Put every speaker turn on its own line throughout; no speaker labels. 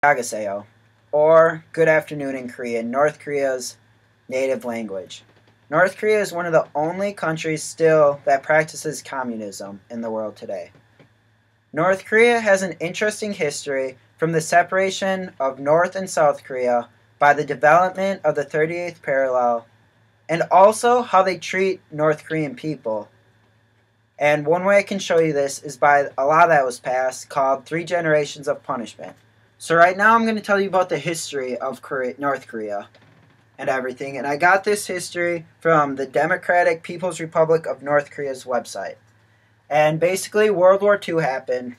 Hagaseo, or good afternoon in Korean, North Korea's native language. North Korea is one of the only countries still that practices communism in the world today. North Korea has an interesting history from the separation of North and South Korea by the development of the 38th parallel, and also how they treat North Korean people. And one way I can show you this is by a law that was passed called Three Generations of Punishment. So right now I'm going to tell you about the history of North Korea and everything. And I got this history from the Democratic People's Republic of North Korea's website. And basically World War II happened,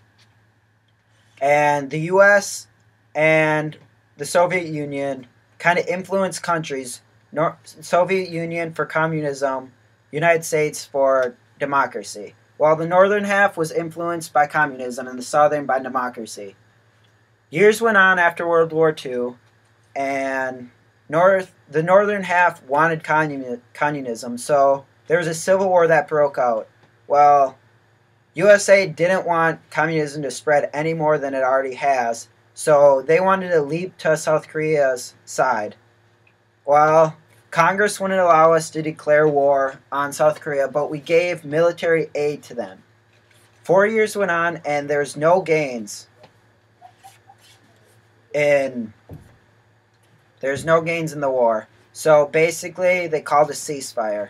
and the U.S. and the Soviet Union kind of influenced countries. Soviet Union for communism, United States for democracy, while the northern half was influenced by communism and the southern by democracy. Years went on after World War II, and the northern half wanted communism, so there was a civil war that broke out. Well, USA didn't want communism to spread any more than it already has, so they wanted to leap to South Korea's side. Well, Congress wouldn't allow us to declare war on South Korea, but we gave military aid to them. 4 years went on, and there's no gains in the war. So basically, they called a ceasefire.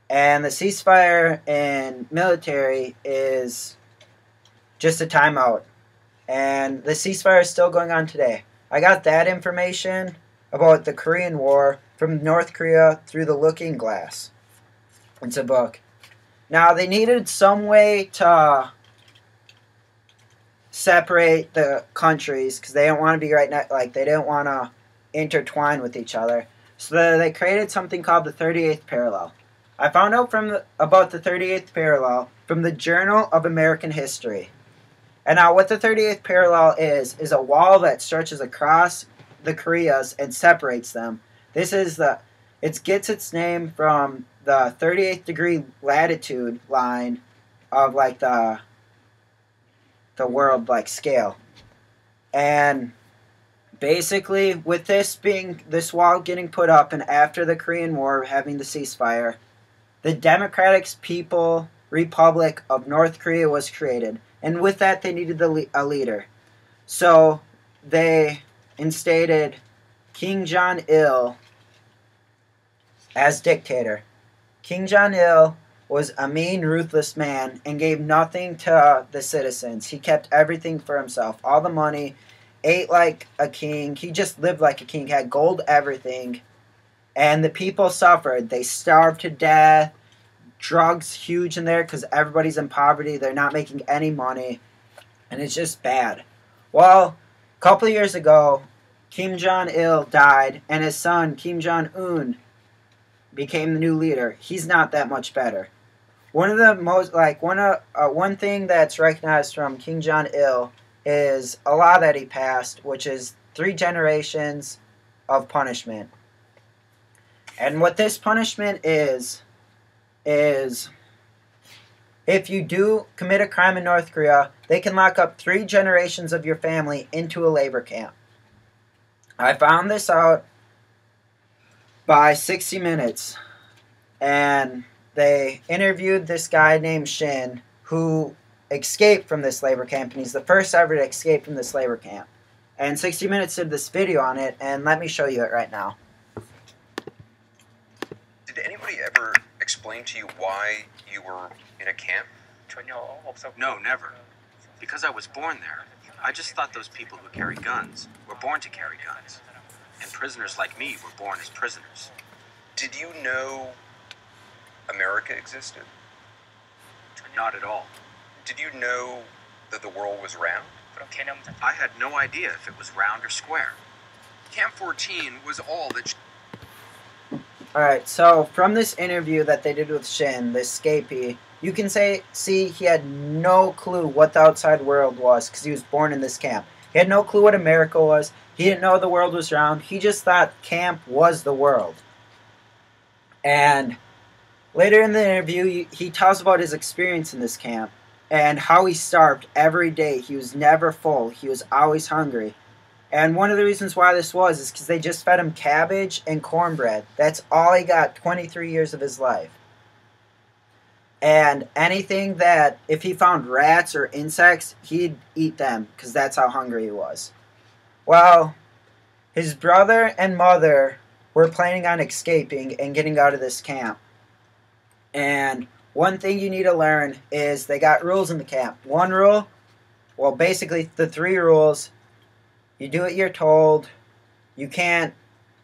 And the ceasefire in military is just a timeout. And the ceasefire is still going on today. I got that information about the Korean War from North Korea through the Looking Glass. It's a book. Now, they needed some way to separate the countries because they didn't want to be they didn't want to intertwine with each other. So they created something called the 38th parallel. I found out about the 38th parallel from the Journal of American History. And now what the 38th parallel is a wall that stretches across the Koreas and separates them. It gets its name from the 38th degree latitude line of the world scale. And basically with this wall getting put up, and after the Korean War having the ceasefire, the Democratic People's Republic of North Korea was created. And with that, they needed a leader. So they instated Kim Jong-il as dictator. Kim Jong-il was a mean, ruthless man and gave nothing to the citizens. He kept everything for himself. All the money, ate like a king. He just lived like a king, had gold, everything. And the people suffered. They starved to death. Drugs huge in there because everybody's in poverty. They're not making any money. And it's just bad. Well, a couple of years ago, Kim Jong-il died, and his son, Kim Jong-un, became the new leader. He's not that much better. One thing that's recognized from Kim Jong-il is a law that he passed, which is 3 generations of punishment. And what this punishment is if you do commit a crime in North Korea, they can lock up 3 generations of your family into a labor camp. I found this out by 60 Minutes, and they interviewed this guy named Shin who escaped from this labor camp, and he's the first ever to escape from this labor camp. And 60 Minutes did this video on it, and let me show you it right now.
Did anybody ever explain to you why you were in a camp?
No, never. Because I was born there. I just thought those people who carry guns were born to carry guns. And prisoners like me were born as prisoners.
Did you know America existed?
Not at all.
Did you know that the world was round?
I had no idea if it was round or square.
Camp 14 was all that...
Alright, so from this interview that they did with Shin, the escapee, you can see he had no clue what the outside world was because he was born in this camp. He had no clue what America was. He didn't know the world was round. He just thought camp was the world. And later in the interview, he tells about his experience in this camp and how he starved every day. He was never full. He was always hungry. And one of the reasons why this was is because they just fed him cabbage and cornbread. That's all he got 23 years of his life. And anything that, if he found rats or insects, he'd eat them because that's how hungry he was. Well, his brother and mother were planning on escaping and getting out of this camp. And one thing you need to learn is they got rules in the camp. One rule, well, basically the 3 rules: you do what you're told, you can't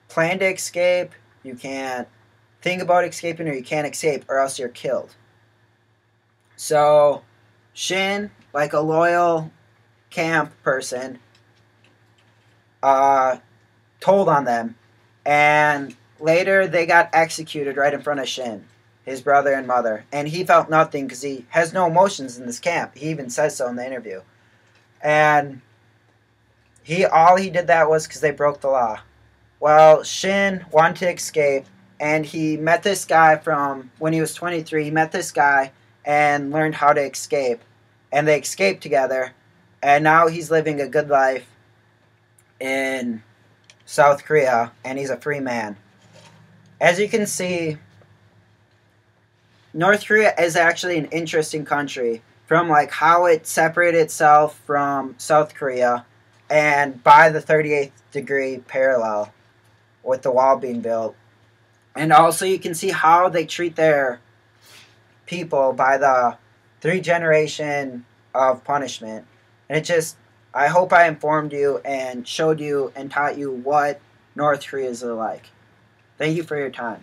plan to escape, you can't think about escaping, or you can't escape, or else you're killed. So Shin, like a loyal camp person, told on them, and later they got executed right in front of Shin, his brother and mother, and he felt nothing because he has no emotions in this camp. He even says so in the interview. And all he did that was because they broke the law. Well, Shin wanted to escape, and he met this guy from when he was 23. He met this guy and learned how to escape, and they escaped together, and now he's living a good life in South Korea, and he's a free man. As you can see, North Korea is actually an interesting country, from like how it separated itself from South Korea, and by the 38th degree parallel with the wall being built. And also you can see how they treat their people by the 3 generation of punishment. And it just, I hope I informed you and showed you and taught you what North Korea is like. Thank you for your time.